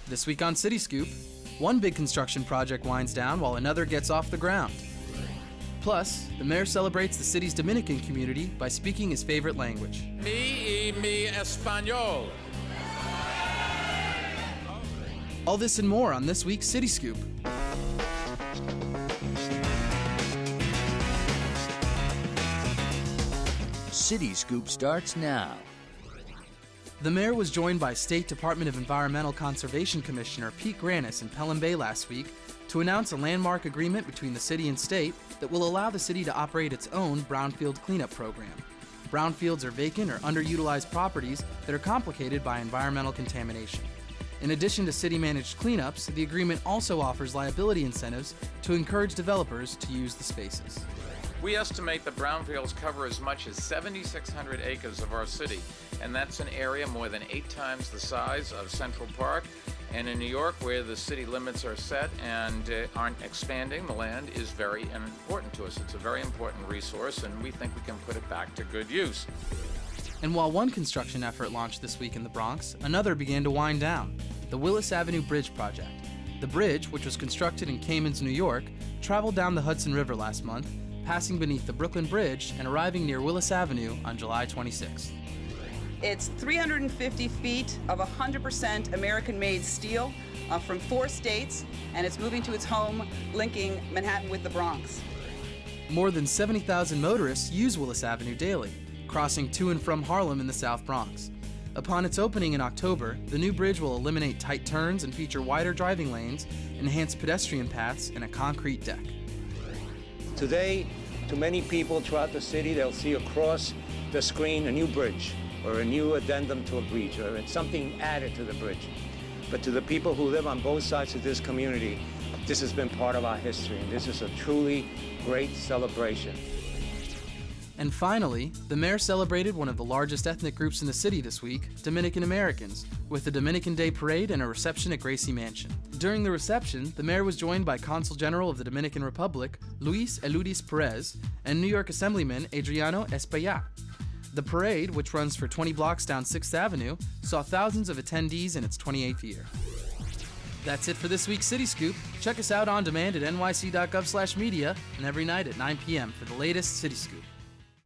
This week on City Scoop, one big construction project winds down while another gets off the ground. Plus, the mayor celebrates the city's Dominican community by speaking his favorite language. Mi español. All this and more on this week's City Scoop. City Scoop starts now. The mayor was joined by State Department of Environmental Conservation Commissioner Pete Granis in Pelham Bay last week to announce a landmark agreement between the city and state that will allow the city to operate its own Brownfield cleanup program. Brownfields are vacant or underutilized properties that are complicated by environmental contamination. In addition to city-managed cleanups, the agreement also offers liability incentives to encourage developers to use the spaces. We estimate that brownfields cover as much as 7,600 acres of our city, and that's an area more than 8 times the size of Central Park. And in New York, where the city limits are set and aren't expanding, the land is very important to us. It's a very important resource, and we think we can put it back to good use. And while one construction effort launched this week in the Bronx, another began to wind down: the Willis Avenue Bridge project. The bridge, which was constructed in Cayman's, New York, traveled down the Hudson River last month, passing beneath the Brooklyn Bridge and arriving near Willis Avenue on July 26th. It's 350 feet of 100% American-made steel from 4 states, and it's moving to its home, linking Manhattan with the Bronx. More than 70,000 motorists use Willis Avenue daily, crossing to and from Harlem in the South Bronx. Upon its opening in October, the new bridge will eliminate tight turns and feature wider driving lanes, enhanced pedestrian paths, and a concrete deck. Today, to many people throughout the city, they'll see across the screen a new bridge or a new addendum to a bridge or something added to the bridge. But to the people who live on both sides of this community, this has been part of our history, and this is a truly great celebration. And finally, the mayor celebrated one of the largest ethnic groups in the city this week, Dominican Americans, with the Dominican Day Parade and a reception at Gracie Mansion. During the reception, the mayor was joined by Consul General of the Dominican Republic, Luis Eludis Perez, and New York Assemblyman Adriano Espaillat. The parade, which runs for 20 blocks down 6th Avenue, saw thousands of attendees in its 28th year. That's it for this week's City Scoop. Check us out on demand at nyc.gov/media and every night at 9 p.m. for the latest City Scoop.